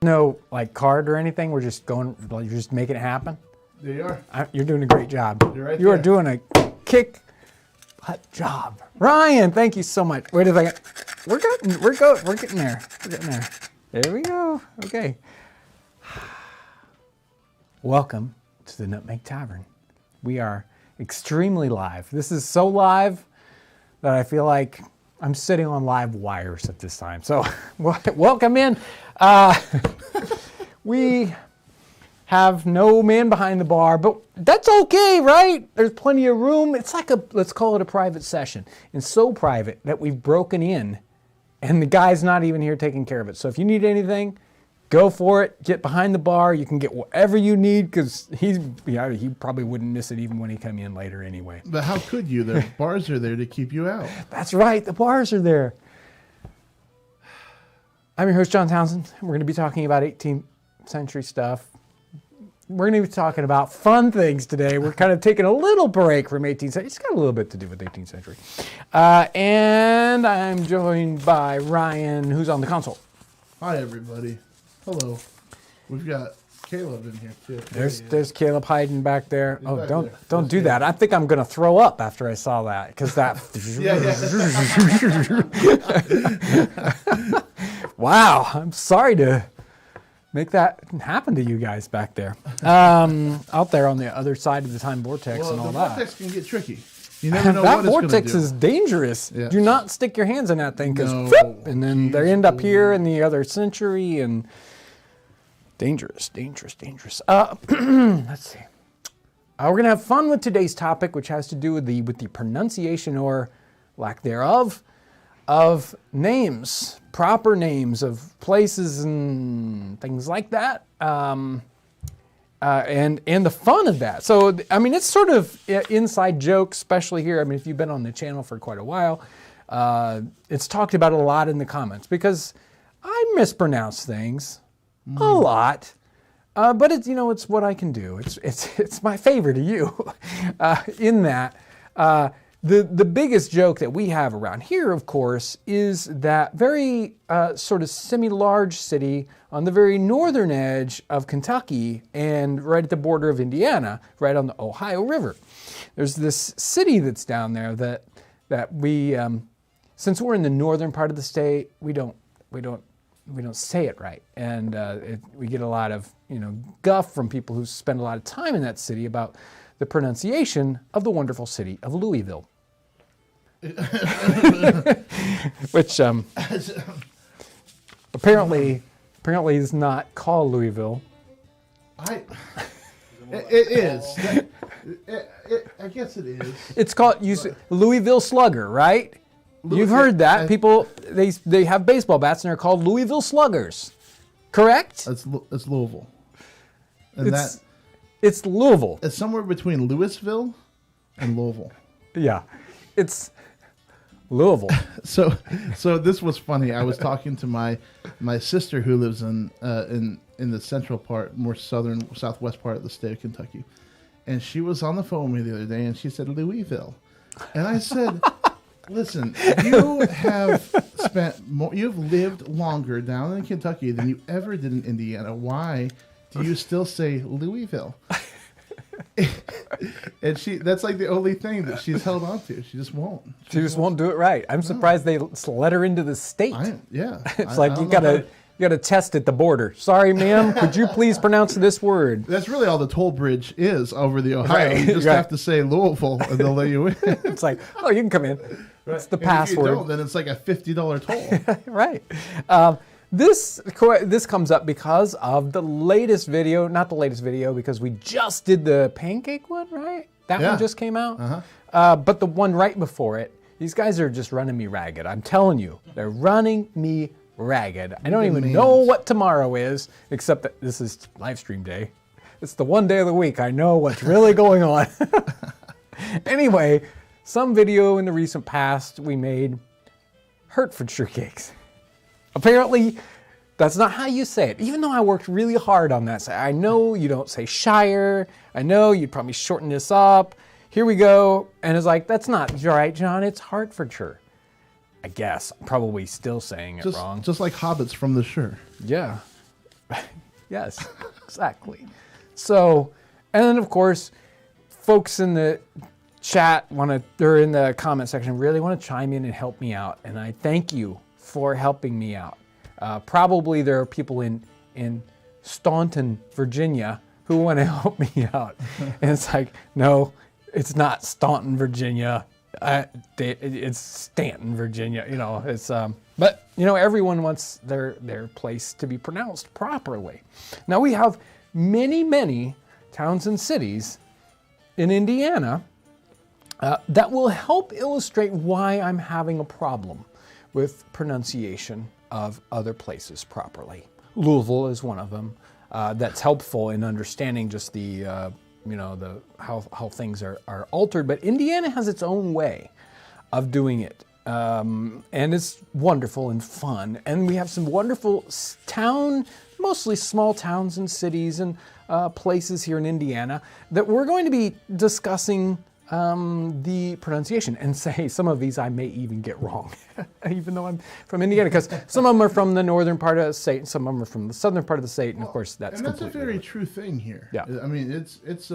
No, like card or anything. We're just going. You're just making it happen. There you are. You're doing a great job. You're right You are there. doing a kick-butt job, Ryan. Thank you so much. Wait a second. We're getting there. We're getting there. There we go. Okay. Welcome to the Nutmeg Tavern. We are extremely live. This is so live that I feel like I'm sitting on live wires at this time. So welcome in. We have no man behind the bar, but that's okay, right? There's plenty of room. It's like let's call it a private session. It's so private that we've broken in and the guy's not even here taking care of it. So if you need anything, go for it. Get behind the bar. You can get whatever you need because he probably wouldn't miss it even when he come in later anyway. But how could you? The bars are there to keep you out. That's right. The bars are there. I'm your host, John Townsend. We're going to be talking about 18th century stuff. We're going to be talking about fun things today. We're kind of taking a little break from 18th century. It's got a little bit to do with 18th century. And I'm joined by Ryan, who's on the console. Hi, everybody. Hello. We've got Caleb in here, too. There's Caleb hiding back there. He's Oh, back don't there. do that. I think I'm going to throw up after I saw that because that. Wow, I'm sorry to make that happen to you guys back there. Out there on the other side of the time vortex and all the that. vortex can get tricky. You never know That what it's going to vortex do. is dangerous. Yes. Do not stick your hands in that thing because No. and then they end up here in the other century and dangerous. Let's see. We're going to have fun with today's topic, which has to do with the pronunciation or lack thereof of names, proper names of places and things like that. And the fun of that. So, I mean, it's sort of inside joke, especially here. I mean, if you've been on the channel for quite a while, it's talked about a lot in the comments because I mispronounce things a lot. But it's, it's what I can do. It's my favor to you in that. The biggest joke that we have around here, of course, is that very sort of semi-large city on the very northern edge of Kentucky and right at the border of Indiana, right on the Ohio River. There's this city that's down there that we, since we're in the northern part of the state, we don't say it right, and we get a lot of guff from people who spend a lot of time in that city about the pronunciation of the wonderful city of Louisville. Which apparently is not called Louisville. It is. I guess it is. It's called Louisville Slugger, right? You've heard that. People, they have baseball bats and they're called Louisville Sluggers. Correct? It's Louisville. And It's Louisville. it's somewhere between Louisville and Louisville. Yeah. It's Louisville. So this was funny. I was talking to my sister who lives in the central part, more southwest part of the state of Kentucky, and she was on the phone with me the other day, and she said Louisville, and I said, "Listen, you've lived longer down in Kentucky than you ever did in Indiana. Why do you still say Louisville?" And that's like the only thing that she's held on to. She just won't. She just won't do it right. I'm surprised they let her into the state. It's like you gotta test at the border. Sorry, ma'am, could you please pronounce this word? That's really all the toll bridge is over the Ohio. Right, You just right. have to say Louisville and they'll let you in. It's like, oh, you can come in. It's the And password. if you don't, then it's like a $50 toll. Right. This comes up because of the latest video, not the latest video because we just did the pancake one, right? That Yeah. one just came out. But the one right before it, these guys are just running me ragged. I'm telling you, they're running me ragged. I don't even know what tomorrow is, except that this is live stream day. It's the one day of the week I know what's really going on. Anyway, some video in the recent past we made Hertfordshire cakes. Apparently, that's not how you say it, even though I worked really hard on that. I know you don't say Shire. I know you'd probably shorten this up. Here we go. And it's like, that's not right, John. It's Hertfordshire. I guess. I'm probably still saying it wrong. Just like hobbits from the shore. Yeah. Yes, exactly. So, and then of course, folks in the chat or in the comment section really want to chime in and help me out, and I thank you for helping me out. Probably there are people in Staunton, Virginia, who want to help me out, and it's like, no, it's not Staunton, Virginia. It's Stanton, Virginia. You know, it's but you know, everyone wants their place to be pronounced properly. Now we have many towns and cities in Indiana that will help illustrate why I'm having a problem with pronunciation of other places properly. Louisville is one of them. That's helpful in understanding just the how things are altered. But Indiana has its own way of doing it, and it's wonderful and fun. And we have some wonderful mostly small towns and cities and places here in Indiana that we're going to be discussing the pronunciation, and say some of these I may even get wrong, even though I'm from Indiana, because some of them are from the northern part of the state, and some of them are from the southern part of the state, and of course that's a very true thing here. Yeah, I mean that's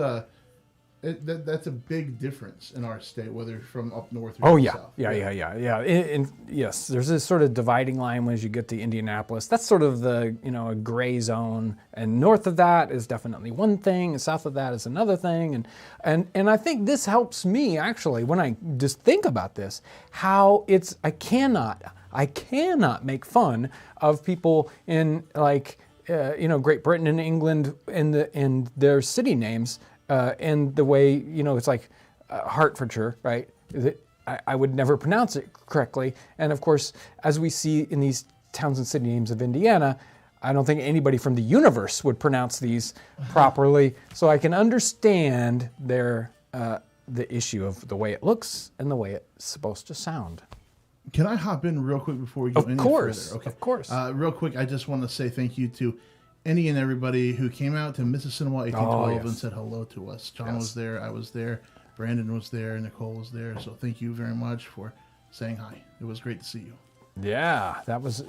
a big difference in our state, whether you're from up north or south. Yeah. And yes, there's this sort of dividing line as you get to Indianapolis. That's sort of the a gray zone, and north of that is definitely one thing, and south of that is another thing, and I think this helps me actually when I just think about this, how I cannot make fun of people in like Great Britain and England in their city names. And the way, it's like Hertfordshire, right? I would never pronounce it correctly. And of course, as we see in these towns and city names of Indiana, I don't think anybody from the universe would pronounce these properly. So I can understand the issue of the way it looks and the way it's supposed to sound. Can I hop in real quick before we go any further? Okay. Of course. Real quick, I just want to say thank you to any and everybody who came out to Mississinawa 1812 and said hello to us. John was there, I was there, Brandon was there, Nicole was there. So thank you very much for saying hi. It was great to see you. Yeah, that was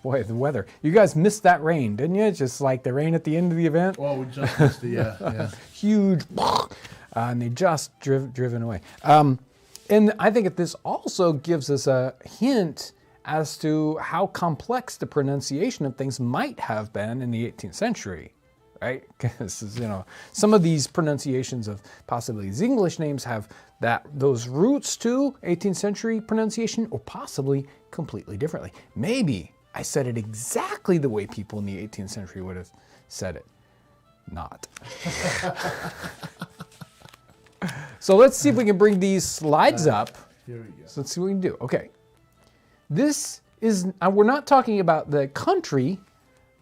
boy, the weather. You guys missed that rain, didn't you? Just like the rain at the end of the event. Oh, we just missed it. Yeah. Huge, and they just driven away. And I think that this also gives us a hint as to how complex the pronunciation of things might have been in the 18th century, right? Because some of these pronunciations of possibly these English names have those roots to 18th century pronunciation, or possibly completely differently. Maybe I said it exactly the way people in the 18th century would have said it. Not. So let's see if we can bring these slides up. Here we go. So let's see what we can do. Okay. This is, we're not talking about the country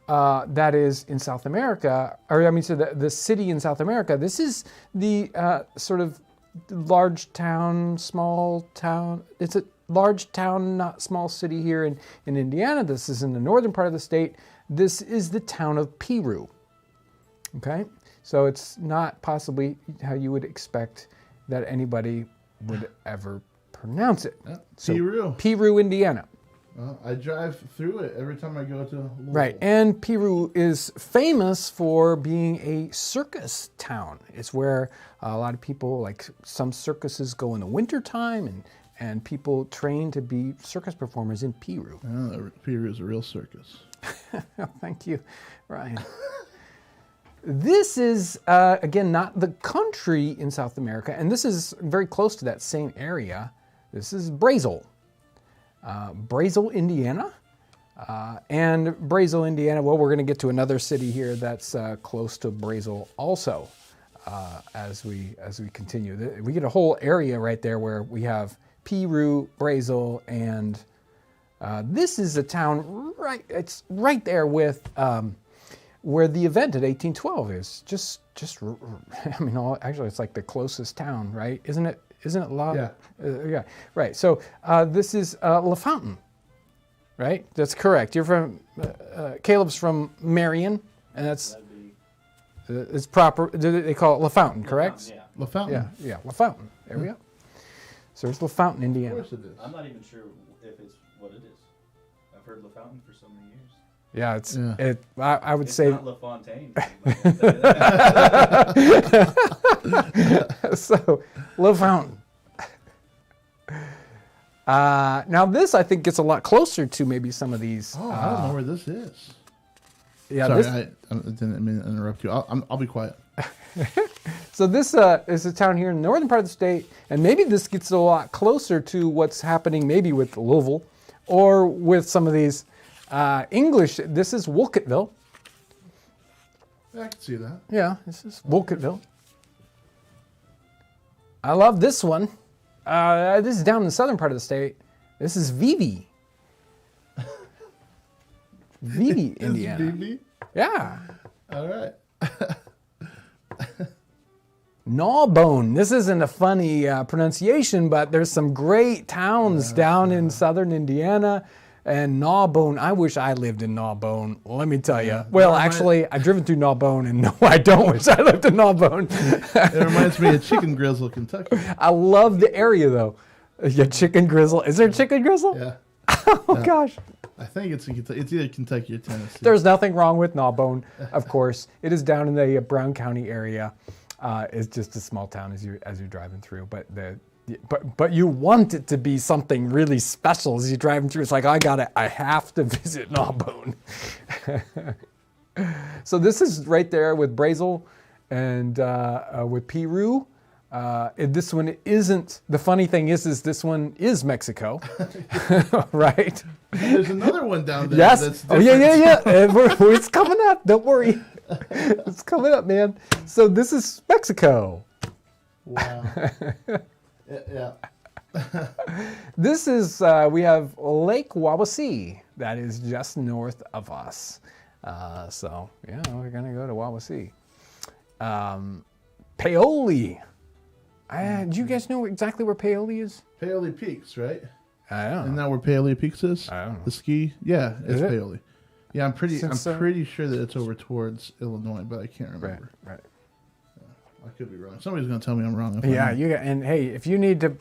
that is in South America, the city in South America. This is the sort of large town, small town. It's a large town, not small city here in Indiana. This is in the northern part of the state. This is the town of Piru. Okay? So it's not possibly how you would expect that anybody would ever pronounce it. So, Piru, Indiana. I drive through it every time I go to Louisville. Right, and Piru is famous for being a circus town. It's where a lot of people, like some circuses go in the wintertime, and people train to be circus performers in Piru. Piru is a real circus. Thank you, Ryan. This is, again, not the country in South America, and this is very close to that same area. This is Brazil, Indiana. And Brazil, Indiana, well, we're going to get to another city here that's close to Brazil also as we continue. We get a whole area right there where we have Piru, Brazil, and this is a town it's right there with where the event at 1812 is. Actually, it's like the closest town, right? Isn't it? Yeah. Yeah. Right. So this is LaFountain, right? That's correct. You're from Caleb's from Marion, and that's it's proper. They call it LaFountain, correct? Yeah. LaFountain. Yeah. LaFountain. There we go. So it's LaFountain, Indiana. Of course it is. I'm not even sure if it's what it is. I've heard LaFountain for so many years. Yeah, it's Yeah. it. I would It's say not LaFontaine. Let me tell you that. so. Low Fountain. Now this I think gets a lot closer to maybe some of these. Oh, I don't know where this is. Yeah, Sorry, this, I didn't mean to interrupt you. I'll be quiet. so this is a town here in the northern part of the state, and maybe this gets a lot closer to what's happening maybe with Louisville, or with some of these English. This is Wolcottville. Yeah, I can see that. Yeah, this is Wolcottville. I love this one. This is down in the southern part of the state. This is Vivi. Vivi, Indiana. BB? Yeah. All right. Gnawbone. This isn't a funny pronunciation, but there's some great towns down in southern Indiana. And Gnawbone, I wish I lived in Gnawbone. Let me tell you. Well, actually, I've driven through Gnawbone, and no, I don't wish I lived in Gnawbone. It reminds me of Chicken Grizzle, Kentucky. I love the area, though. Yeah, Chicken Grizzle. Is there Chicken Grizzle? Yeah. Oh, gosh. I think it's in Kentucky. It's either Kentucky or Tennessee. There's nothing wrong with Gnawbone, of course. It is down in the Brown County area. It's just a small town as you're driving through, but you want it to be something really special as you're driving through. It's like I have to visit Gnawbone. So this is right there with Brazel and with Peru. This one isn't. The funny thing is this one is Mexico, right? And there's another one down there. Yes. That's Oh yeah. It's coming up. Don't worry. It's coming up, man. So this is Mexico. Wow. Yeah. This is we have Lake Wawasee. That is just north of us. So yeah, we're gonna go to Wawasee. Paoli. Do you guys know exactly where Paoli is? Paoli Peaks, right? I don't know. Isn't that where Paoli Peaks is? I don't know. The ski? Yeah, it's Is it? Paoli. Yeah, I'm pretty Since, pretty sure that it's over towards Illinois, but I can't remember. Right. I could be wrong. Somebody's gonna tell me I'm wrong. Yeah, you got, and hey, if you need to,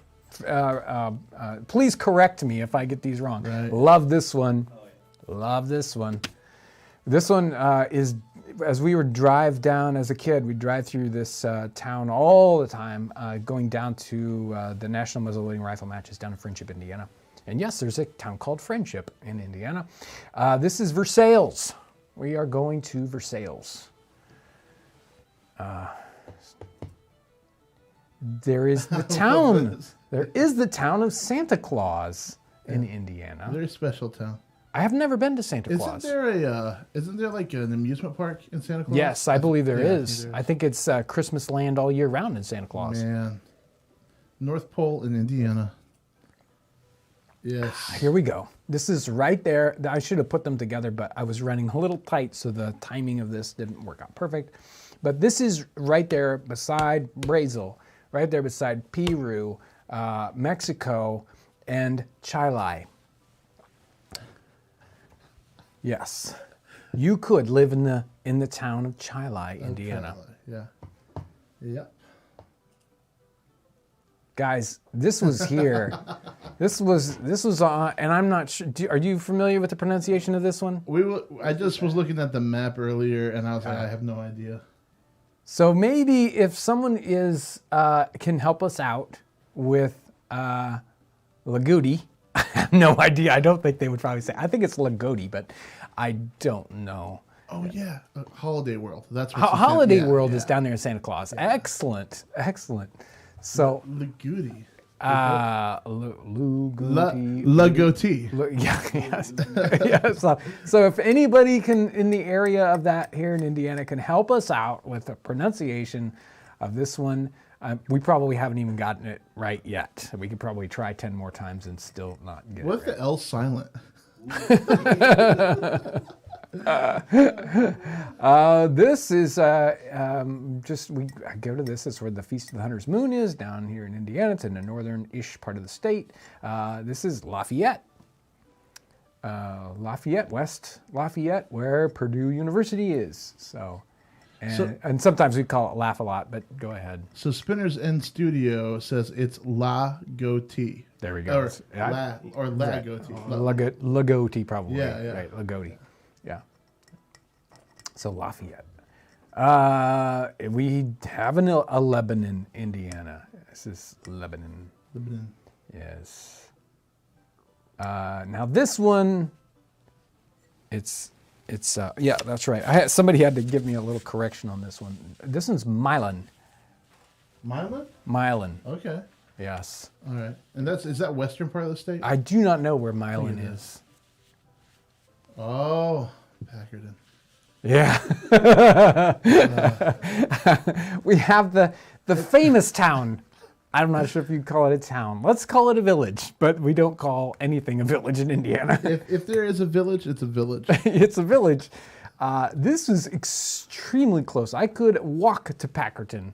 please correct me if I get these wrong. Right. Love this one. Love this one. This one is, as we would drive down as a kid, we'd drive through this town all the time, going down to the National Muzzleloading Rifle matches down in Friendship, Indiana. And yes, there's a town called Friendship in Indiana. This is Versailles. We are going to Versailles. There is the town. There is the town of Santa Claus in Indiana. Very special town. I have never been to Santa Claus. Isn't there like an amusement park in Santa Claus? Yes, I believe there Yeah, is. I think it's Christmas land all year round in Santa Claus. Man, North Pole in Indiana. Yes. Here we go. This is right there. I should have put them together, but I was running a little tight, so the timing of this didn't work out perfect. But this is right there beside Brazil, right there beside Peru, Mexico, and Chile. Yes, you could live in the town of Chile, Indiana. Yeah. Yep. Guys, this was here. This was on, and I'm not sure. Are you familiar with the pronunciation of this one? I just was looking at the map earlier, and I was like, I have no idea. So maybe if someone can help us out with Lagodi, I have no idea. I don't think they would probably say. I think it's Lagodi, but I don't know. Oh yeah, Holiday World. That's what Holiday World is down there in Santa Claus. Yeah. Excellent. So Lagodi. Lagodi. Yes. Yes. So if anybody can in the area of that here in Indiana can help us out with the pronunciation of this one, we probably haven't even gotten it right yet. We could probably try 10 more times and still not get what it. What if the L's silent? This is I go to this. It's where the Feast of the Hunter's Moon is down here in Indiana. It's in the northern-ish part of the state. This is Lafayette. West Lafayette, where Purdue University is. And sometimes we call it Laugh a Lot, but go ahead. So Spinner's End Studio says it's La Goatee. There we go. Or La Goatee. Lagoti, probably. Yeah. Right, Lagoti. Yeah. So Lafayette. We have a Lebanon, Indiana. This is Lebanon. Lebanon. Yes. Now this one, yeah, that's right. Somebody had to give me a little correction on this one. This one's Milan. Milan? Milan. Okay. Yes. All right. And is that western part of the state? I do not know where Milan it is. Oh, Packerton. Yeah. We have the famous town. I'm not sure if you'd call it a town. Let's call it a village, but we don't call anything a village in Indiana. If there is a village, it's a village. It's a village. This was extremely close. I could walk to Packerton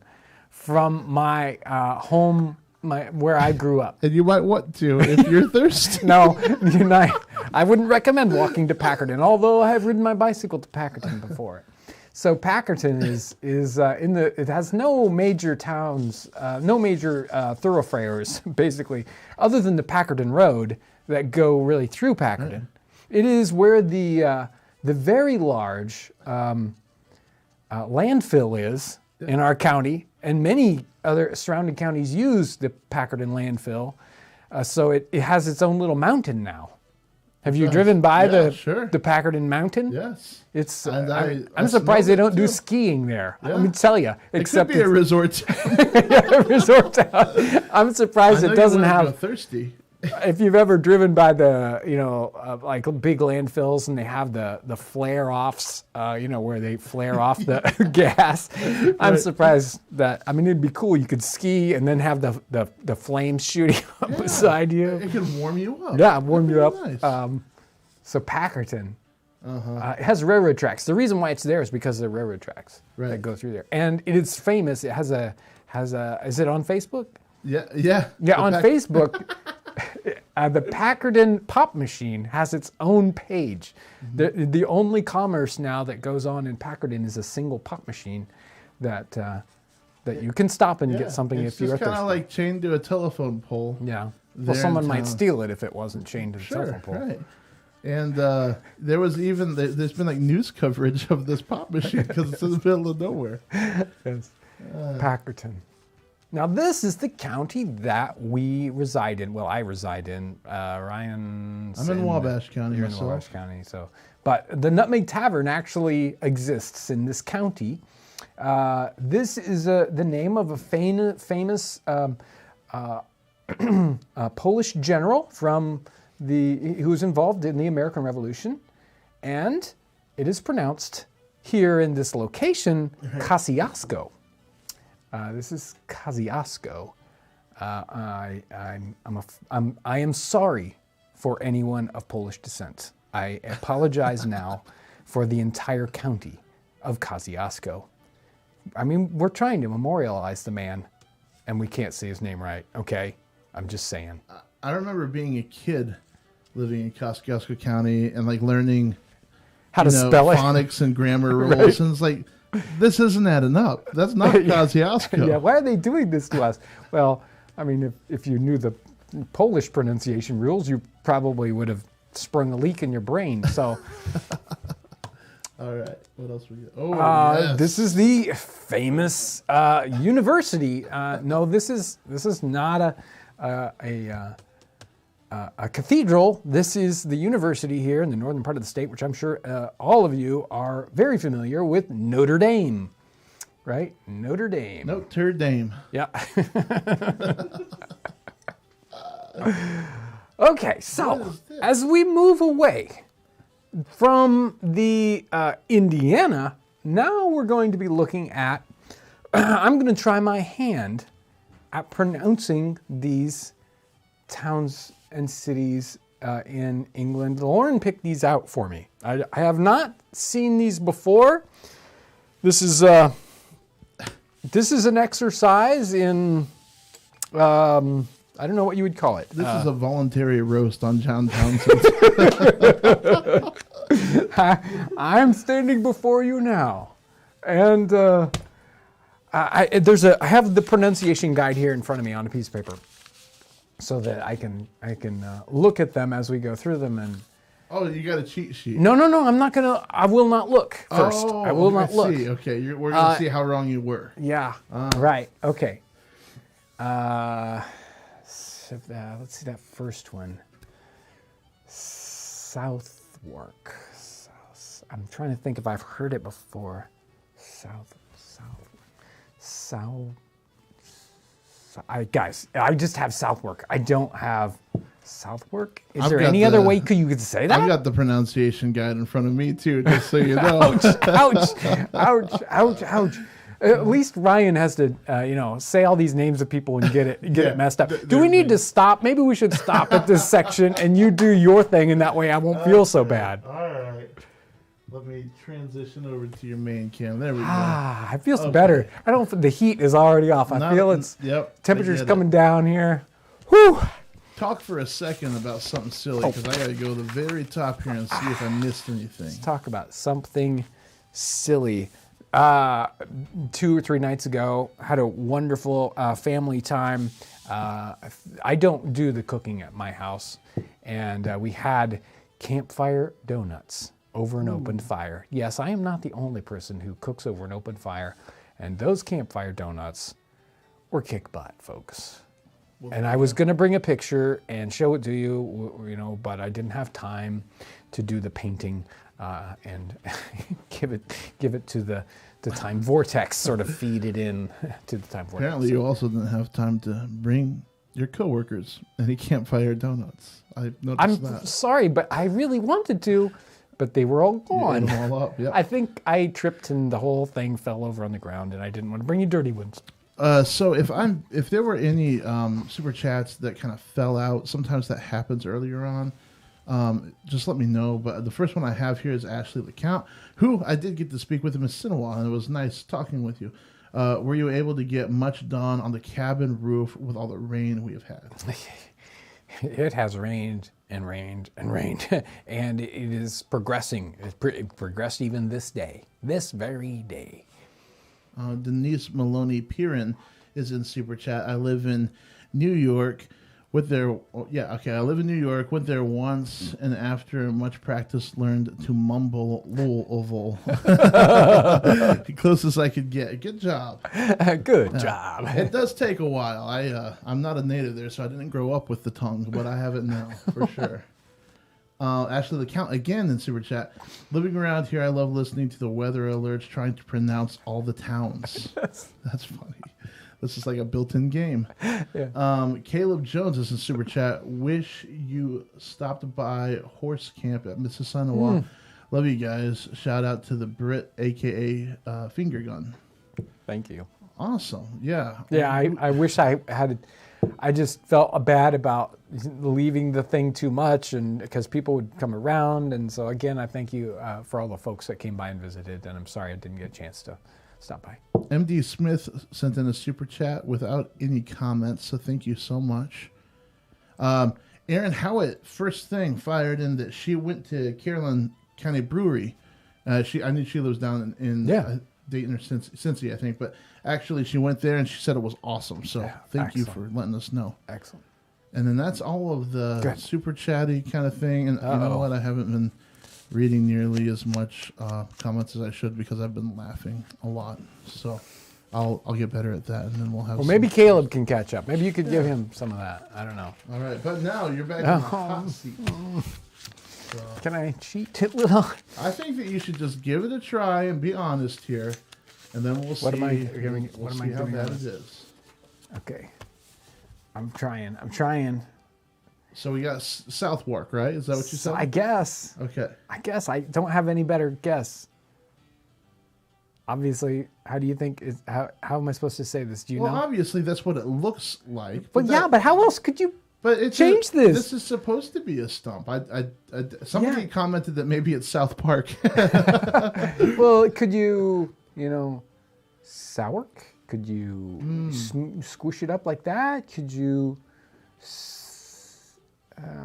from my home, where I grew up. And you might want to if you're thirsty. No, I wouldn't recommend walking to Packerton, although I have ridden my bicycle to Packerton before. So Packerton is it has no major towns, no major thoroughfares, basically, other than the Packerton Road that go really through Packerton. It is where the very large landfill is in our county, and many other surrounding counties use the Packerton landfill. So it has its own little mountain now. Have you driven by the Packerton Mountain? Yes. It's. And I'm surprised they don't do skiing there. Yeah. Let me tell you. It could be a resort town. Yeah, resort town. I'm surprised it doesn't have. Go thirsty. If you've ever driven by the, like big landfills and they have the flare offs, where they flare off the gas, I'm surprised that, it'd be cool. You could ski and then have the flames shooting up beside you. It can warm you up. Yeah, warm you up. Nice. So Packerton, it has railroad tracks. The reason why it's there is because of the railroad tracks that go through there. And it is famous. It has a, is it on Facebook? Yeah. Yeah, on Facebook. The Packerton Pop Machine has its own page. The only commerce now that goes on in Packerton is a single pop machine that you can stop and get something if you're thirsty. It's kind of like chained to a telephone pole. Yeah. Well, someone might steal it if it wasn't chained to a telephone pole. Right. And there's been like news coverage of this pop machine because it's in the middle of nowhere. Yes. Packerton. Now, this is the county that we reside in. Well, I reside in. Ryan's I'm in Wabash County You're myself. in Wabash County. But the Nutmeg Tavern actually exists in this county. This is the name of a famous Polish general who was involved in the American Revolution. And it is pronounced here in this location, Kosciusko. This is Kosciusko. I am sorry for anyone of Polish descent. I apologize now for the entire county of Kosciusko. We're trying to memorialize the man, and we can't say his name right. Okay, I'm just saying. I remember being a kid living in Kosciusko County and like learning how to spell it, phonics and grammar rules, and it's like, this isn't adding up. That's not Kosciusko. Yeah, why are they doing this to us? Well, if you knew the Polish pronunciation rules, you probably would have sprung a leak in your brain. So, all right, what else we got? Oh, yes. This is the famous university. No, this is not a cathedral. This is the university here in the northern part of the state, which I'm sure all of you are very familiar with, Notre Dame, right? Notre Dame. Notre Dame. Yeah. Okay, so as we move away from the Indiana, now we're going to be looking at, I'm going to try my hand at pronouncing these towns and cities in England. Lauren picked these out for me. I have not seen these before. This is an exercise in I don't know what you would call it. This is a voluntary roast on John Townsends. I'm standing before you now, and I have the pronunciation guide here in front of me on a piece of paper, so that I can look at them as we go through them. And Oh, you got a cheat sheet. No. I'm not gonna. I will not look first. Oh, I will not look. See. Okay, we're gonna see how wrong you were. Yeah. Right. Okay. Let's see that first one. Southwark. I'm trying to think if I've heard it before. Guys, I just have Southwark. I don't have Southwark. Is there any other way you could say that? I've got the pronunciation guide in front of me too, just so you know. ouch. At least Ryan has to, say all these names of people and get it messed up. Do we need to stop? Maybe we should stop at this section and you do your thing, and that way I won't feel so bad. All right. Let me transition over to your main cam. There we go. I feel better. I don't. The heat is already off. I feel it's temperature's coming down here. Whew. Talk for a second about something silly because I got to go to the very top here and see if I missed anything. Let's talk about something silly. 2 or 3 nights ago, had a wonderful family time. I don't do the cooking at my house, and we had campfire donuts over an open fire. Yes, I am not the only person who cooks over an open fire, and those campfire donuts were kick butt, folks. And I was going to bring a picture and show it to you, but I didn't have time to do the painting and give it to the time vortex, sort of feed it in to the time vortex. Apparently, you also didn't have time to bring your coworkers any campfire donuts. I noticed that. I'm sorry, but I really wanted to, but they were all gone. You ate them all up. Yep. I think I tripped and the whole thing fell over on the ground, and I didn't want to bring you dirty ones. So if there were any super chats that kind of fell out, sometimes that happens earlier on. Just let me know. But the first one I have here is Ashley LeCount, who I did get to speak with him. It's been a while, and it was nice talking with you. Were you able to get much done on the cabin roof with all the rain we have had? It has rained and rained and rained, and it is progressing. It progressed even this very day. Denise Maloney Piran is in Super Chat. I live in New York. I live in New York. Went there once, and after much practice, learned to mumble "lol." The closest I could get. Good job. Good job. It does take a while. I'm not a native there, so I didn't grow up with the tongue, but I have it now for sure. Ashley LeCount again in Super Chat. Living around here, I love listening to the weather alerts, trying to pronounce all the towns. That's funny. This is like a built-in game. Yeah. Caleb Jones is in Super Chat. Wish you stopped by horse camp at Mississauga. Love you guys. Shout out to the Brit, a.k.a. Finger Gun. Thank you. Awesome. Yeah. Yeah, I wish I had... I just felt bad about leaving the thing too much, and because people would come around. And so, again, I thank you for all the folks that came by and visited. And I'm sorry I didn't get a chance to stop by. MD Smith sent in a super chat without any comments, so thank you so much. Erin Howitt, first thing, fired in that she went to Caroline County Brewery. I knew she lives down in Dayton or Cincy, I think, but actually she went there and she said it was awesome. So thank you for letting us know. Excellent. And then that's all of the super chatty kind of thing. And you know what? I haven't been reading nearly as much comments as I should because I've been laughing a lot. So I'll get better at that, and then we'll have. Well, maybe Caleb can catch up. Maybe you could give him some of that. I don't know. All right, but now you're back in the hot seat. So, can I cheat a little? I think that you should just give it a try and be honest here, and then we'll see. What am I doing? How bad it is. Okay, I'm trying. So we got Southwark, right? Is that what you said? I guess. Okay. I guess I don't have any better guess. Obviously, how do you think how am I supposed to say this? Do you know? Well, obviously that's what it looks like. But but how else could you change this? This is supposed to be a stump. Somebody commented that maybe it's South Park. Well, could you, sourk? Could you squish it up like that? Could you,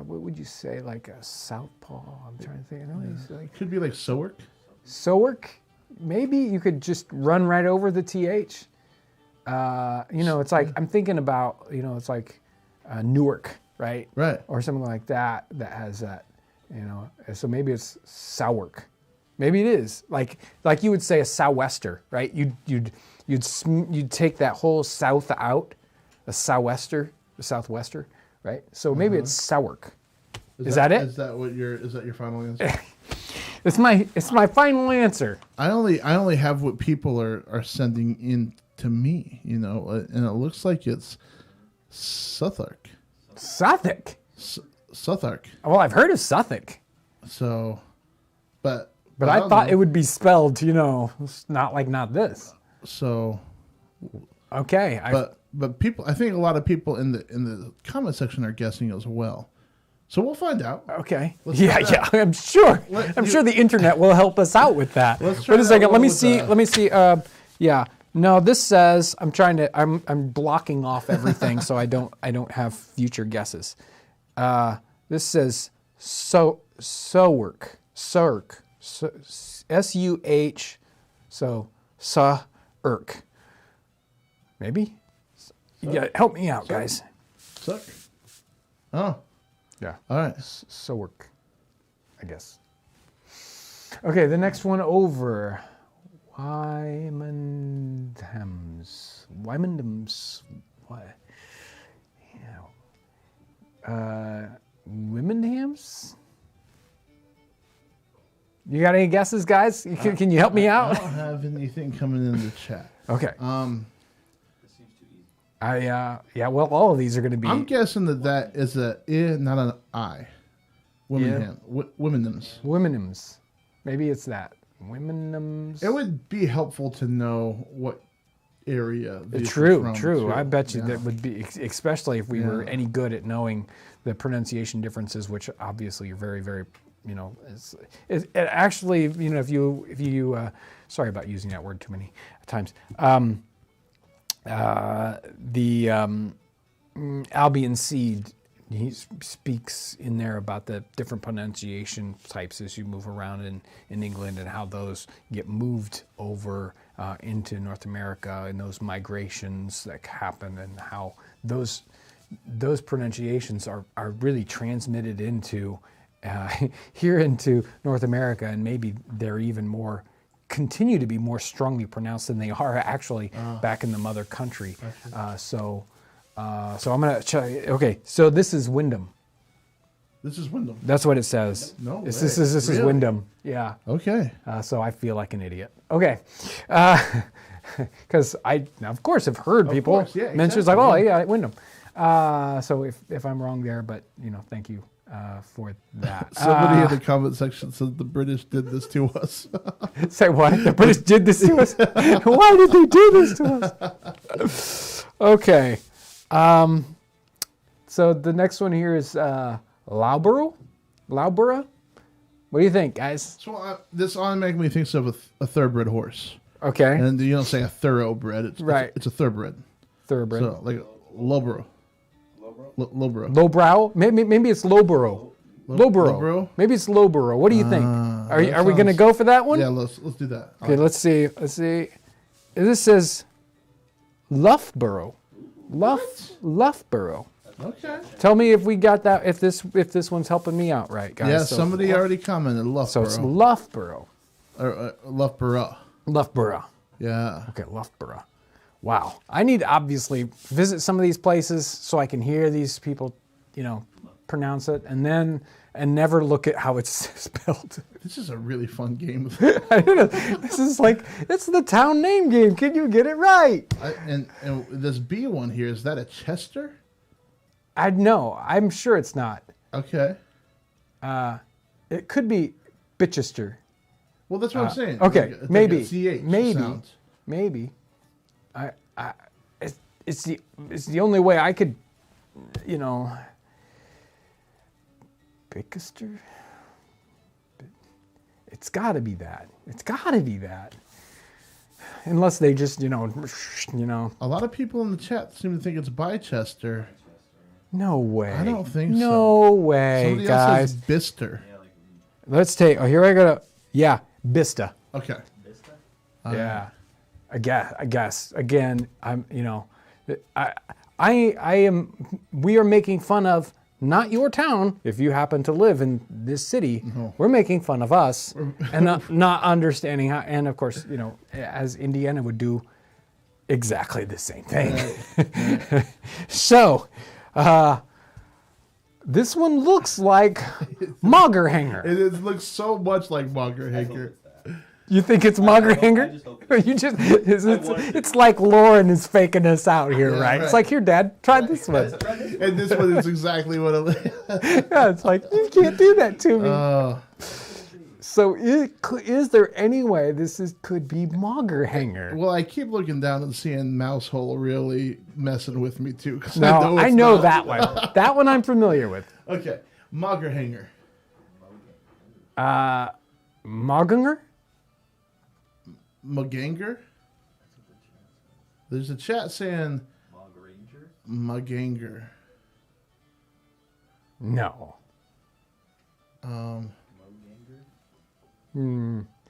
what would you say, like a southpaw? I'm trying to think. Could be like Sowerk. Sowerk? Maybe you could just run right over the TH. It's like, I'm thinking about, it's like Newark, right? Right. Or something like that has that You know, so maybe it's Sourk. Maybe it is like you would say a sou'wester, right? You'd take that whole south out, a sou'wester, a southwester, right? So maybe it's Sourk. Is that it? Is that your final answer? It's my final answer. I only have what people are sending in to me, you know, and it looks like it's Southwark. Southwark. Southwark. Well, I've heard of Suffolk. So, but I thought it would be spelled, you know, not this. So, okay. But people, I think a lot of people in the comment section are guessing as well. So we'll find out. Okay. Let's Yeah. I'm sure. I'm sure the internet will help us out with that. Let's Wait a second. Let me with see. Let me see. Yeah. No, this says I'm blocking off everything so I don't have future guesses. This says Sourk. S-U-H. So Sourk. Maybe. Yeah. Help me out, guys. Suck. Oh. Yeah. All right. Sourk, I guess. Okay, the next one over. Wymondhams. What? Yeah. Wymondhams? You got any guesses, guys? Can you help me out? I don't have anything coming in the chat. Okay. This seems too easy. Yeah, well, all of these are going to be... I'm guessing that is a I, not an I. Womenhams. Womenhams. Maybe it's that. Womenhams. It would be helpful to know what area. these are True. from, too. I bet you Yeah. that would be, especially if we were any good at knowing the pronunciation differences, which obviously are very, very, you know, it actually, you know, if you sorry about using that word too many times. The Albion Seed, he speaks in there about the different pronunciation types as you move around in England and how those get moved over into North America and those migrations that happen and how those pronunciations are really transmitted into here into North America, and maybe they're even more continue to be more strongly pronounced than they are actually back in the mother country. So I'm gonna try. Okay, so this is Wyndham. This is Wyndham. That's what it says. No This way. is Really? Wyndham. Yeah. Okay. So I feel like an idiot. Okay. Because I, of course, have heard people course, yeah, mention it's like, oh yeah, Wyndham. So if I'm wrong there, but you know, thank you for that. Somebody in the comment section said the British did this to us. Say what? The British did this to us? Why did they do this to us? Okay. So the next one here is Loughborough. Loughborough? What do you think, guys? So this automatically makes me think of a thoroughbred horse. Okay. And you don't say a thoroughbred. It's Right. It's a thoroughbred. Thoroughbred. So like Lowborough. Lowborough. Lowbrow? Maybe it's Lowborough. Lowborough. Lowborough? Maybe it's Lowborough. What do you think? Are we going to sounds- go for that one? Yeah, let's do that. Okay, let's see. This says Loughborough. Loughborough. Okay. Tell me if we got that. If this one's helping me out, right, guys? Yeah, So- somebody already commented So it's Loughborough. Loughborough. Or Loughborough. Loughborough. Yeah. Okay, Loughborough. Wow. I need to obviously visit some of these places so I can hear these people, you know, pronounce it, and never look at how it's spelled. This is a really fun game. I don't know. This is like, it's the town name game. Can you get it right? And this B one here, is that a Chester? I know. I'm sure it's not. Okay. It could be Bitchester. Well, that's what I'm saying. Okay, It's maybe. Like a CH maybe. sound. Maybe. It's the only way I could, you know. Bitchester. It's got to be that. It's got to be that. Unless they just, you know. A lot of people in the chat seem to think it's Bicester. No way. I don't think so. No way, Somebody guys. else says Bister. Let's take. Oh, here I go. Yeah, Bista. Okay. Vista? Yeah, I guess. Again, I'm. You know, I am. We are making fun of not your town. If you happen to live in this city, we're making fun of us and not understanding how. And of course, as Indiana would do exactly the same thing. Right. So, this one looks like Mauger Hanger. It looks so much like Mauger Hanger. You think it's Mauger Hanger? It's like Lauren is faking us out here, Yeah, right? It's like, here, Dad, try this one. And this one is exactly what it is. Yeah, it's like, you can't do that to me. So is there any way this could be Mauger Hanger? Well, I keep looking down and seeing Mousehole really messing with me, too. No, I know that one. That one I'm familiar with. Okay, Mauger Hanger. Mauganger? Maganger? There's a chat saying Maganger. No.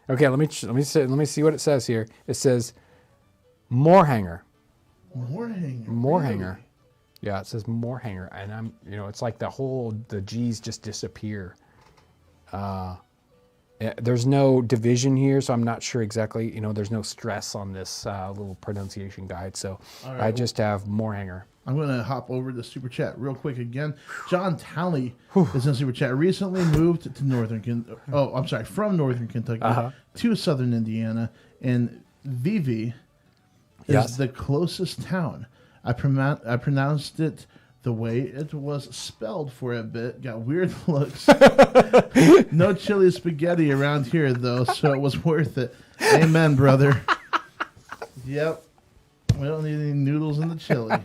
Okay, let me see what it says here. It says Moorhanger. Moorhanger. Yeah, it says Moorhanger, and it's like the G's just disappear. There's no division here, so I'm not sure exactly. There's no stress on this little pronunciation guide, so right, I just have Moorhanger. I'm going to hop over to Super Chat real quick again. John Talley is in Super Chat. Recently moved to from Northern Kentucky to Southern Indiana, and Vivi is the closest town. I pronounced it the way it was spelled for a bit. Got weird looks. No chili spaghetti around here, though, so it was worth it. Amen, brother. Yep. We don't need any noodles in the chili.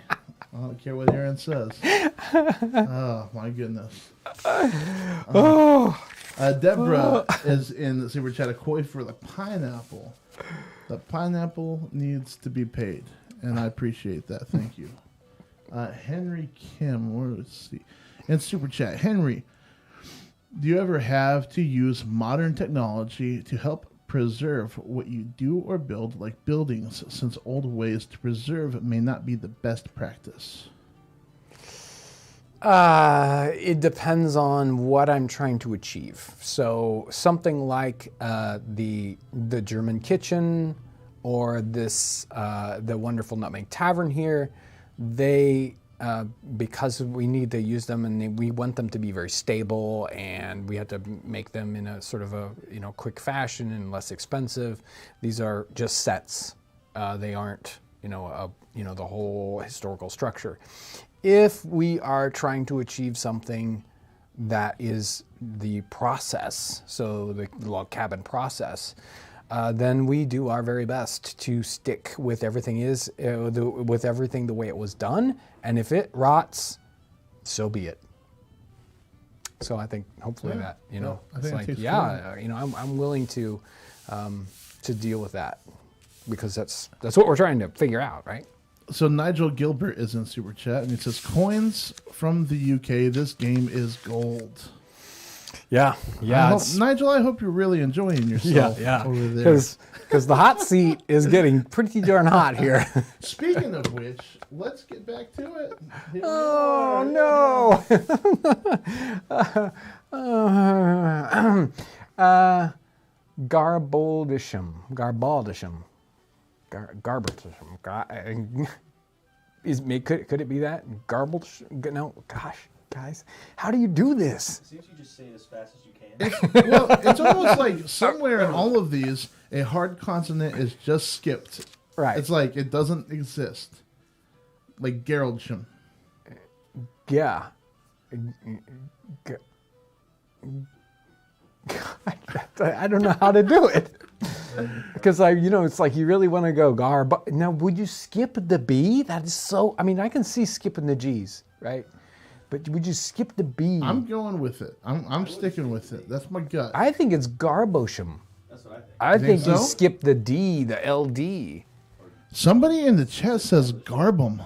I don't care what Aaron says. Oh, my goodness. Deborah is in the Super Chat, a koi for the pineapple. The pineapple needs to be paid, and I appreciate that. Thank you. Henry Kim, let's see. In Super Chat, Henry, do you ever have to use modern technology to help preserve what you do or build, like buildings, since old ways to preserve may not be the best practice? It depends on what I'm trying to achieve. So something like the German kitchen or the wonderful Nutmeg Tavern here, they because we need to use them and we want them to be very stable, and we had to make them in a sort of a quick fashion and less expensive. These are just sets. They aren't the whole historical structure. If we are trying to achieve something that is the process, so the log cabin process, then we do our very best to stick with everything the way it was done. And if it rots, so be it. So I think hopefully that it's like I'm willing to deal with that, because that's what we're trying to figure out, right? So Nigel Gilbert is in Super Chat, and he says, coins from the UK, this game is gold. Yeah. Nigel, I hope you're really enjoying yourself over there. Because the hot seat is getting pretty darn hot here. Speaking of which, let's get back to it. Oh, no. Garbaldisham. Could it be that? No, gosh, guys, how do you do this? It seems you just say it as fast as you can. It's almost like somewhere in all of these, a hard consonant is just skipped. Right. It's like it doesn't exist. Like Geraldsham. Yeah. I don't know how to do it. Because it's like you really want to go but now would you skip the B? That is so, I can see skipping the G's, right? But would you skip the B? I'm going with it. I'm sticking with it. That's my gut. I think it's Garbosham. That's what I think. I think you so? skip the D, the LD. Somebody in the chat says Garbum.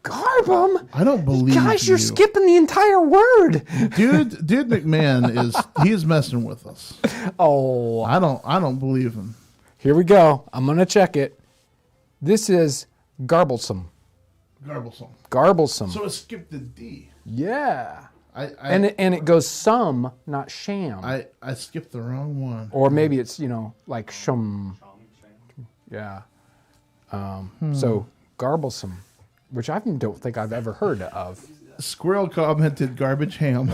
Garbum? I don't believe Gosh, you. you're skipping the entire word. Dude McMahon he's messing with us. Oh. I don't believe him. Here we go. I'm going to check it. This is Garblesome. Garblesome. Garblesome. So it skipped the D. Yeah. And it goes some, not sham. I skipped the wrong one. Or maybe it's, like shum. Yeah. So garblesome, which I don't think I've ever heard of. Squirrel commented garbage ham.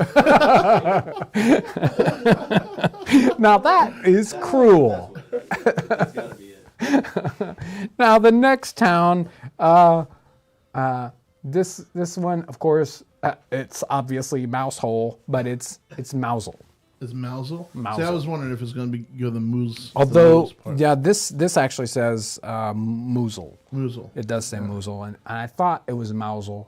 Now that is cruel. That's gotta be it. Now the next town, this one, of course, it's obviously Mousehole, but it's Mousel. Is Mousel? Mousel. See, I was wondering if it's going to go the moose. Although, the moose part. yeah, this actually says Mousel. Mousel. It does say Mousel, and I thought it was Mousel.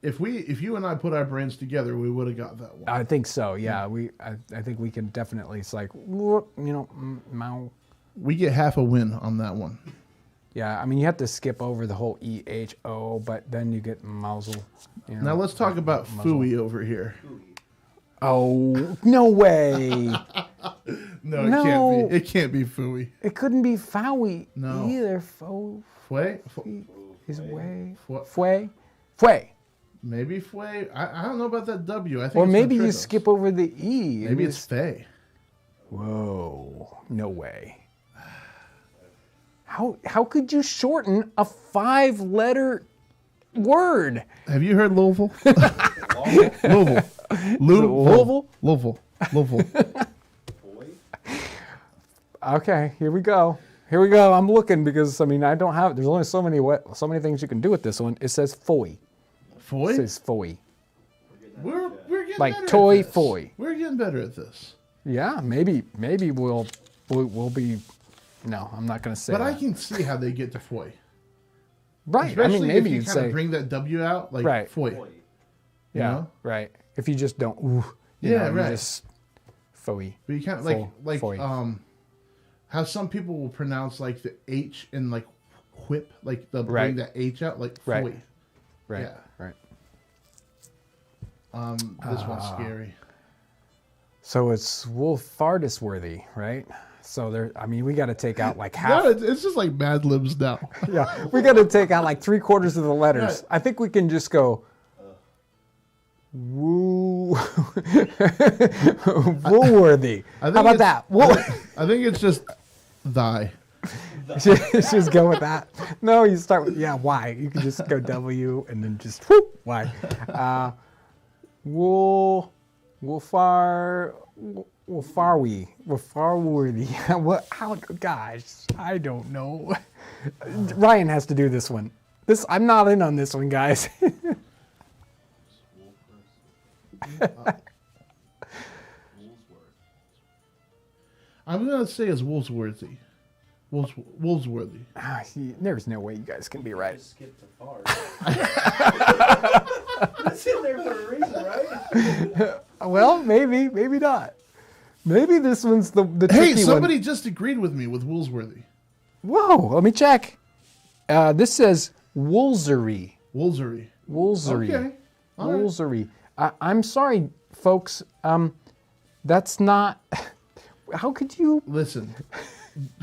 If you and I put our brains together, we would have got that one. I think so. Yeah, I think we can definitely. It's like Mau. We get half a win on that one. Yeah, I mean you have to skip over the whole EHO, but then you get Mousel. Now let's talk about Fooey over here. Oh no way! No, No. can't be. It can't be Fooey. It couldn't be Fowie No. either. Fue? Is way Fue? Fue. Maybe Fue. I don't know about that W. I think Or it's maybe you Ventricles. skip over the E. Maybe it's Fay. Whoa! No way. How could you shorten a 5-letter word? Have you heard Louisville? Long Louisville. Louisville? Louisville. boy. Okay, here we go. Here we go. I'm looking because I don't have. There's only so many things you can do with this one. It says foy. Foy? It says foy. We're getting Like better toy at this. foy. We're getting better at this. Yeah, maybe we'll be. No, I'm not going to say. But I that. can see how they get to Foy. Right. Especially Maybe if you you'd kind say of bring that W out, like Right. Foy. Boy. yeah. know? Right. If you just don't. Ooh, Yeah, you right. Just foy. But you kind of Foy. how some people will pronounce like the H in like whip, like they'll Right. bring that H out, like Right. Foy. Right. Yeah. Right. This one's scary. So it's Wolfardus worthy, right? So there. We got to take out like half. No, it's just like Mad Libs now. Yeah, we got to take out like 3/4 of the letters. Right. I think we can just go. Woo. Woolworthy. I think How about it's- that? Wool. I think it's just thy. Just go with that. No, you start with Y. You can just go W and then just whoop, Y. Wolfarworthy. What? How? Gosh, I don't know. Ryan has to do this one. I'm not in on this one, guys. I'm gonna say it's Woolsworthy. Woolsworthy. There's no way you guys can be right. Just skip the far. It's in there for a reason, right? Well, maybe not. Maybe this one's the Hey, tricky somebody one. just agreed with me with Woolsworthy. Whoa, let me check. This says Woolsery. Woolsery. Woolsery. Okay. All right. Woolsery. I'm sorry, folks. That's not. How could you? Listen,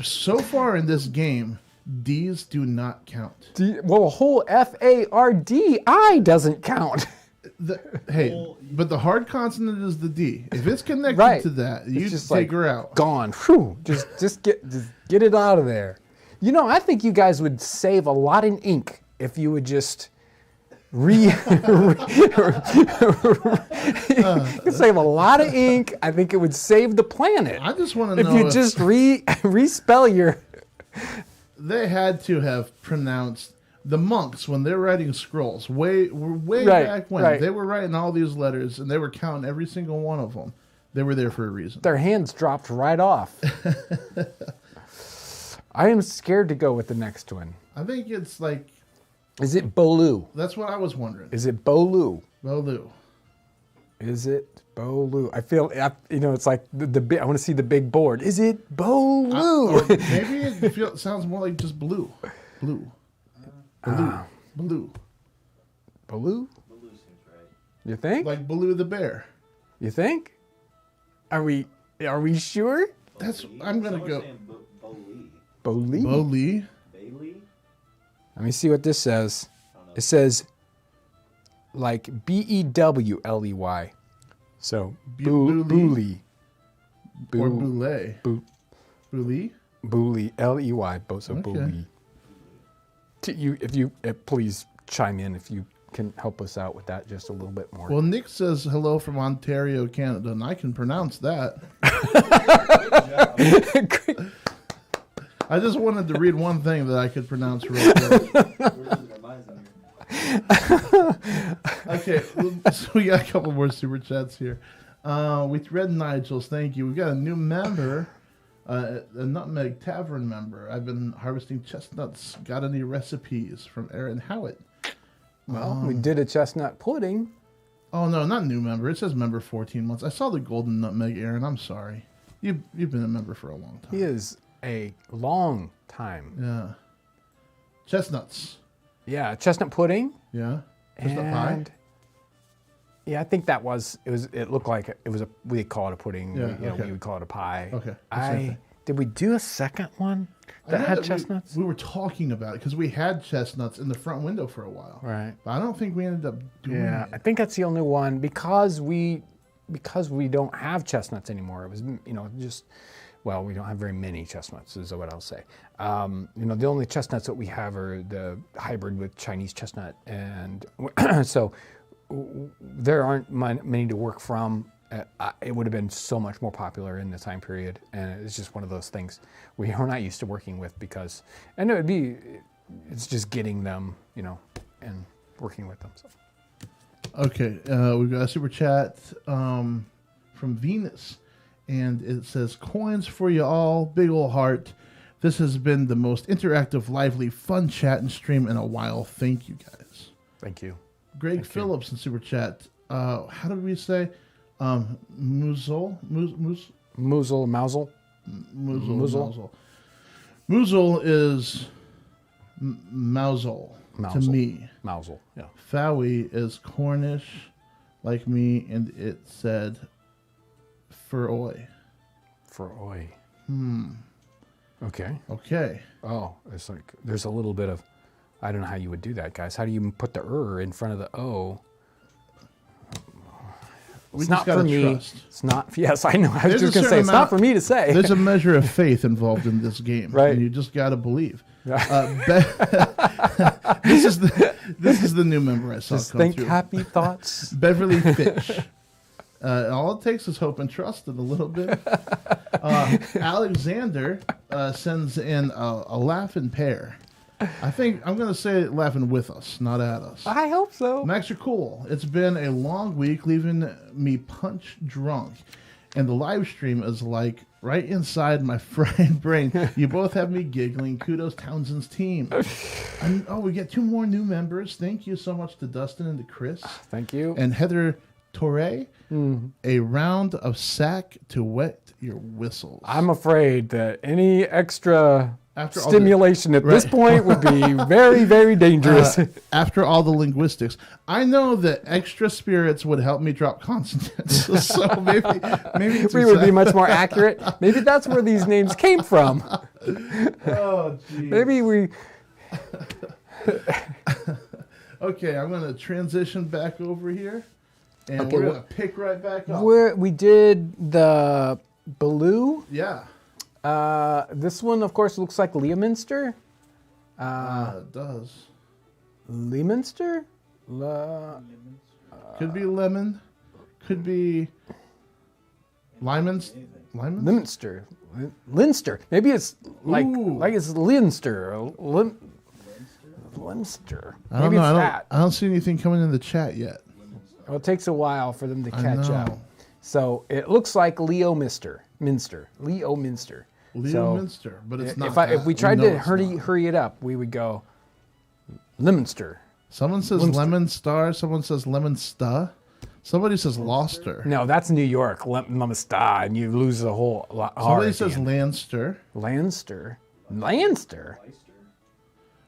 so far in this game, D's do not count. Well, a whole FARDI doesn't count. Hey, but the hard consonant is the D. If it's connected Right. to that, you It's just take like her out. Gone. Whew. Just get it out of there. I think you guys would save a lot in ink if you would just you could save a lot of ink. I think it would save the planet. I just want to If know you just respell your. they had to have pronounced the monks when they're writing scrolls way Right, back when right. they were writing all these letters and they were counting every single one of them. They were there for a reason. Their hands dropped right off. I am scared to go with the next one. I think it's like Is it Bolu? that's what I was wondering. Is it Bolu? Bolu. Is it Bolu? I feel, it's like the big. I want to see the big board. Is it Bolu? Or maybe it sounds more like just blue. Blue. Blue. Blue. Bolu? Blue seems right. You think? Like Baloo the bear. You think? Are we sure? That's I'm gonna Someone's go. saying Bolee. Boli? Boli. Bailey? Let me see what this says. It says like Bewley. So Bewley. Booley. Or Boulay. Boulay? Booley, Ley, Bozo Okay. Booley. If you please chime in if you can help us out with that just a little bit more. Well, Nick says hello from Ontario, Canada, and I can pronounce that. I just wanted to read one thing that I could pronounce real quick. Okay, so we got a couple more super chats here. We read Nigel's, thank you. We got a new member, a Nutmeg Tavern member. I've been harvesting chestnuts. Got any recipes? From Aaron Howitt. Well, we did a chestnut pudding. Oh no, not new member. It says member 14 months. I saw the golden nutmeg, Aaron. I'm sorry. You've been a member for a long time. He is a long time. Yeah. Chestnuts. Yeah, chestnut pudding. Yeah. Chestnut pie. And yeah, I think that was it. It looked like it was a. We call it a pudding. Yeah, We okay. would call it a pie. Okay, the same thing. Did we do a second one I that know had that chestnuts? We were talking about it because we had chestnuts in the front window for a while. Right. But I don't think we ended up doing Yeah, it. I think that's the only one because we don't have chestnuts anymore. It was just we don't have very many chestnuts is what I'll say. The only chestnuts that we have are the hybrid with Chinese chestnut, and so there aren't many to work from. It would have been so much more popular in the time period, and it's just one of those things we are not used to working with because, and it's just getting them, and working with them. So. Okay, we've got a super chat from Venus, and it says, "Coins for you all, big ol' heart. This has been the most interactive, lively, fun chat and stream in a while. Thank you, guys." Thank you. Greg Phillips in super chat. How did we say? Muzzle. Mousel. Muzzle is Mousel to me. Mousel, yeah. Fowie is Cornish, like me, and it said for oi. For oi. Okay. Okay. Oh, it's like there's a little bit of, I don't know how you would do that, guys. How do you put the in front of the o? It's not for me. Trust. It's not. Yes, I know. I was There's just a going to say certain it's not for me to say. There's a measure of faith involved in this game, Right. And you just got to believe. This is the new member I saw Just come think through. happy thoughts. Beverly Fitch. All it takes is hope and trust and a little bit. Alexander sends in a laughing pair. I think I'm going to say laughing with us, not at us. I hope so. Max, you're cool. It's been a long week, leaving me punch drunk. And the live stream is like right inside my fried brain. You both have me giggling. Kudos, Townsend's team. We get 2 more new members. Thank you so much to Dustin and to Chris. Thank you. And Heather Torre, a round of sack to wet your whistles. I'm afraid that any extra After all stimulation at this point would be very, very dangerous. After all the linguistics, I know that extra spirits would help me drop consonants. So maybe it's we would be much more accurate. Maybe that's where these names came from. Oh, geez. Maybe we. Okay, I'm going to transition back over here, and Okay, we're going to pick right back up. We did the Baloo. Yeah. This one, of course, looks like Leominster. It does. Leominster? Could be lemon. Could be Lyman's. Lyman's? Leominster. Linster. Maybe it's like Ooh. it's Linster. Or Linster. I don't Maybe know. it's that. I don't see anything coming in the chat yet. Well, it takes a while for them to I catch know. up. So it looks like Leominster. Leominster. Leominster, but it's not. If we that. tried know to it's not. hurry it up, we would go Leominster. Someone says Lemster. lemon star. Someone says lemon sta. Somebody says Loster. No, that's New York, Leominster, and you lose the whole R. Somebody at the says end. Lanster. Lanster.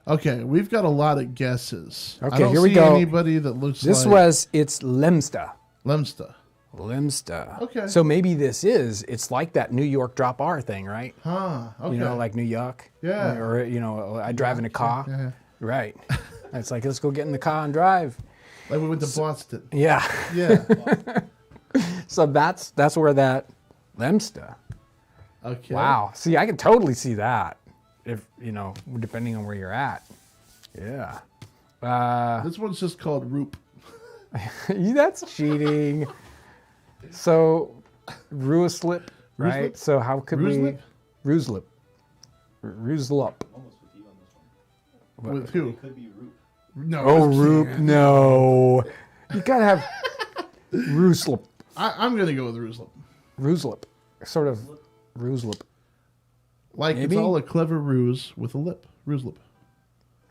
Okay, we've got a lot of guesses. Okay, I don't here we see go. Anybody that looks It's Lemsta. Lemsta. Lemsta. Okay. So maybe it's like that New York drop R thing, right? Huh. Okay. You know, like New York. Yeah. Or, I drive in a car. Yeah. Right. It's like, let's go get in the car and drive. Like we went to Boston. Yeah. Yeah. So that's where that Lemsta. Okay. Wow. See, I can totally see that if, depending on where you're at. Yeah. This one's just called Roop. That's cheating. So, Ruislip, right? Ruislip? So how could Ruislip? we... Ruislip. Ruislip. Almost with you on this one. With who? It could be Roop. No. Oh, it's Roop. Keith. No. You gotta have Ruislip. I'm going to go with Ruislip. Ruislip. Sort of Ruislip. Like Maybe? it's all a clever ruse with a lip. Ruislip.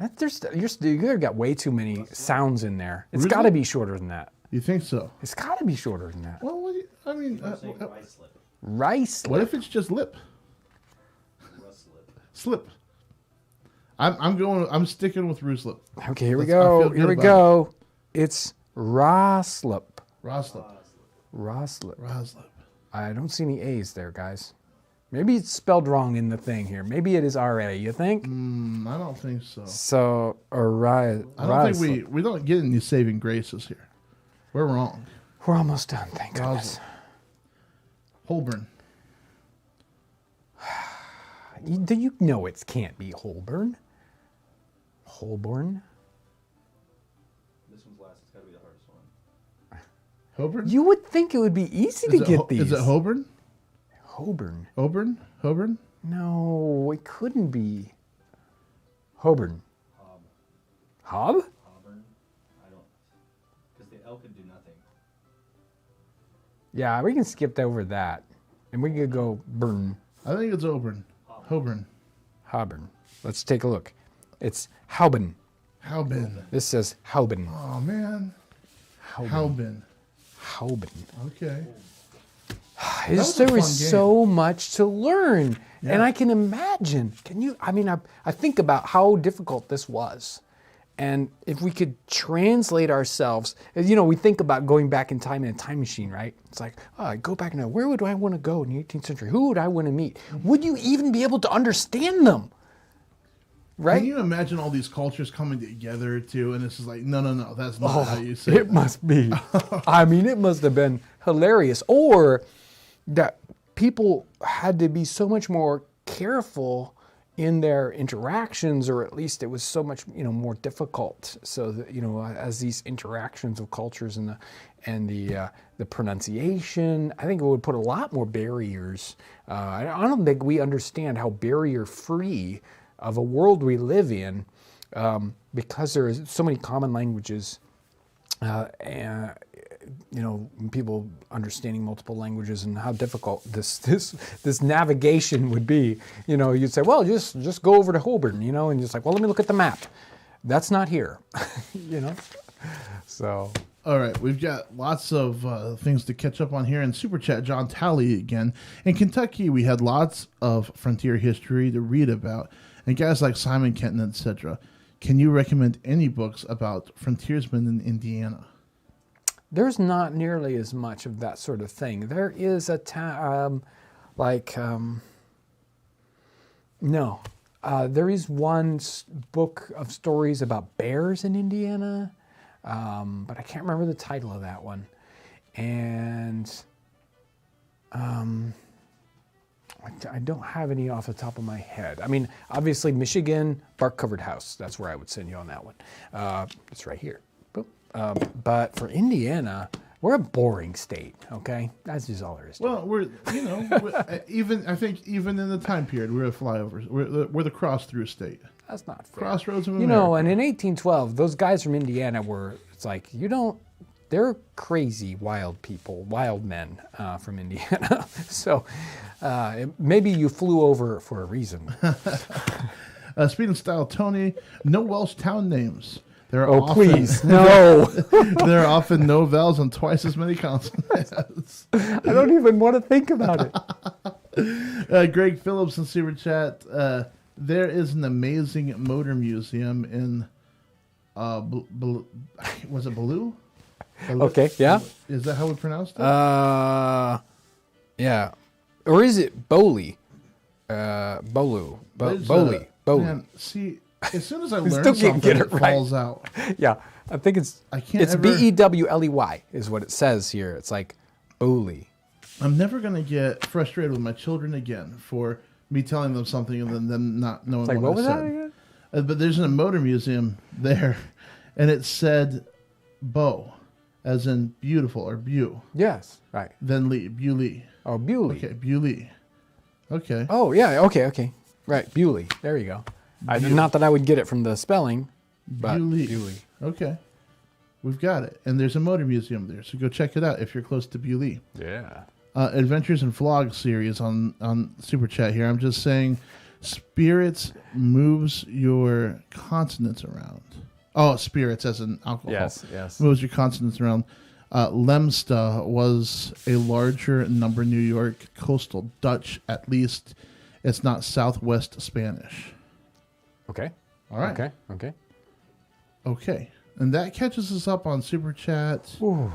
You got way too many sounds in there. It's Ruislip? got to be shorter than that. You think so? It's got to be shorter than that. Well, I mean, I'm saying rice slip. Rice. what if it's just lip? Russ slip. Slip. I'm sticking with Ruislip. Okay, here we Let's- I go. feel good Here we about go. It's Roslip. Roslip. Roslip. Roslip. I don't see any A's there, guys. Maybe it's spelled wrong in the thing here. Maybe it is R-A, you think? I don't think so. So, or I don't think we don't get any saving graces here. We're wrong. We're almost done, thank goodness. Holborn. Do you know it can't be Holborn? Holborn? This one's last. It's got to be the hardest one. Holborn? You would think it would be easy to get these. Is it Holborn? Holborn? Holborn? Holborn? No, it couldn't be. Holborn. Hob. Hob? Auburn. I don't. Because the L could do nothing. Yeah, we can skip over that. And we could go Burn. I think it's Holborn. Holborn. Hauben. Let's take a look. It's Hauben. Hauben. This says Hauben. Oh, man. Hauben. Hauben. Hauben. Okay. There fun is game. so much to learn. Yeah. And I can imagine. I think about how difficult this was. And if we could translate ourselves, we think about going back in time in a time machine, right? It's like, go back now. Where would I want to go in the 18th century? Who would I want to meet? Would you even be able to understand them? Right? Can you imagine all these cultures coming together too? And this is like, no, that's not how you say It must be. It must have been hilarious. Or that people had to be so much more careful in their interactions, or at least it was so much more difficult. So that, as these interactions of cultures and the pronunciation, I think it would put a lot more barriers. I don't think we understand how barrier-free of a world we live in, because there is so many common languages, and people understanding multiple languages, and how difficult this navigation would be. You'd say, well, just go over to Holborn, and just like, well, let me look at the map. That's not here, So. All right, we've got lots of things to catch up on here in Super Chat. John Talley again. In Kentucky, we had lots of frontier history to read about, and guys like Simon Kenton, etc. Can you recommend any books about frontiersmen in Indiana? There's not nearly as much of that sort of thing. There is a there is one book of stories about bears in Indiana, but I can't remember the title of that one. And I don't have any off the top of my head. Obviously, Michigan, bark-covered house. That's where I would send you on that one. It's right here. Boop. But for Indiana, we're a boring state, okay? That's just all there is to it. Well, we're even in the time period, we're a flyover. We're the cross-through state. That's not fair. Crossroads of And in America. 1812, those guys from Indiana they're crazy, wild people, wild men from Indiana. So maybe you flew over for a reason. Speed and Style, Tony, no Welsh town names. Please, no. There are often no vowels and twice as many consonants. I don't even want to think about it. Greg Phillips in Super Chat. There is an amazing motor museum in, was it Baloo? Okay, yeah. Is that how we pronounced it? Yeah. Or is it Boli? Bolu. Boli. Man, see, As soon as I We learn still can't something, get it it right. falls out. Yeah, I think it's I can't it's ever- Bewley is what it says here. It's like Paoli. I'm never going to get frustrated with my children again for me telling them something and then them not knowing It's like, what what was I that said. again? But there's a motor museum there, and it said "beau," as in beautiful or "beau." Yes, right. Then Lee, Bewley. Oh, Bewley. Okay, Bewley. Okay. Oh, yeah, okay. Right, Bewley. There you go. Not that I would get it from the spelling, but Bewley. Okay. We've got it. And there's a motor museum there, so go check it out if you're close to Bewley. Yeah. Adventures and Vlog series on Super Chat here. I'm just saying, spirits moves your consonants around. Oh, spirits as in alcohol. Yes. Moves your consonants around. Lemsta was a larger number New York coastal Dutch, at least. It's not Southwest Spanish. Okay. All right. Okay. And that catches us up on Super Chat. Ooh.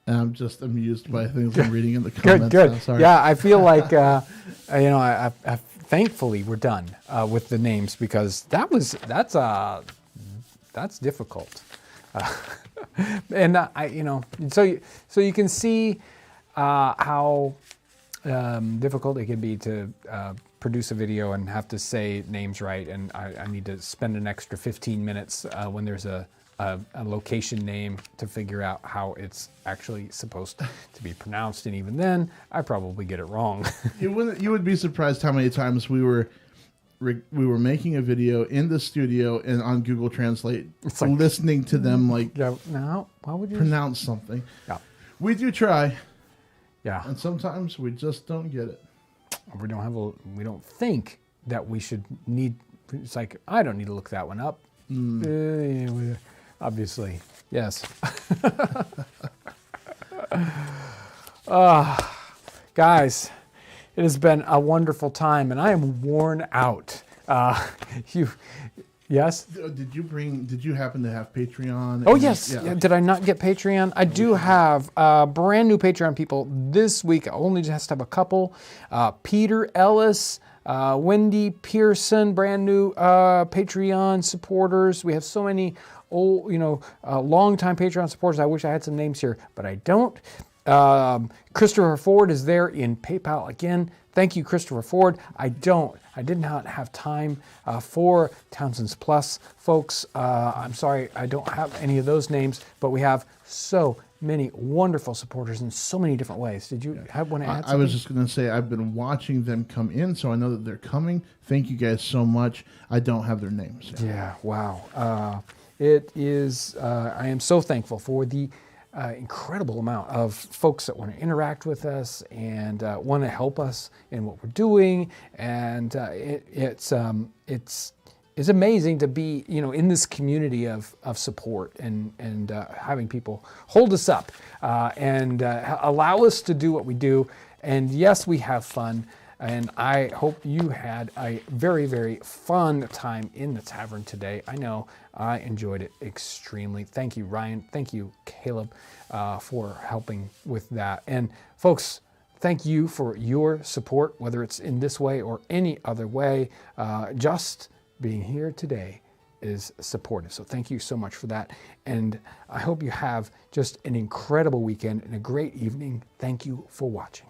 And I'm just amused by things I'm reading in the comments. Good. Now. Sorry. Yeah, I feel like I thankfully we're done with the names because that's difficult, and so you can see how difficult it can be to produce a video and have to say names right, and I need to spend an extra 15 minutes when there's a location name to figure out how it's actually supposed to be pronounced, and even then, I probably get it wrong. You would be surprised how many times we were making a video in the studio and on Google Translate, It's like, listening to them no, why would you pronounce something. Yeah. We do try, Yeah, and sometimes we just don't get it. we don't think that we should need. It's like I don't need to look that one up. Obviously, yes. Guys, it has been a wonderful time, and I am worn out. Yes? Did you happen to have Patreon? Oh, yes. Yeah. Yeah, did I not get Patreon? I do have brand new Patreon people this week. I only just have a couple. Peter Ellis, Wendy Pearson, brand new Patreon supporters. We have so many old, long-time Patreon supporters. I wish I had some names here, but I don't. Christopher Ford is there in PayPal again. Thank you, Christopher Ford. I did not have time for Townsends Plus, folks. I'm sorry, I don't have any of those names, but we have so many wonderful supporters in so many different ways. Did you want to add something? I was just going to say I've been watching them come in, so I know that they're coming. Thank you guys so much. I don't have their names. Yeah, wow. It is, I am so thankful for the incredible amount of folks that want to interact with us and want to help us in what we're doing. And it's amazing to be, in this community of support and having people hold us up and allow us to do what we do. And yes, we have fun. And I hope you had a very, very fun time in the tavern today. I know I enjoyed it extremely. Thank you, Ryan. Thank you, Caleb, for helping with that. And folks, thank you for your support, whether it's in this way or any other way. Just being here today is supportive. So thank you so much for that. And I hope you have just an incredible weekend and a great evening. Thank you for watching.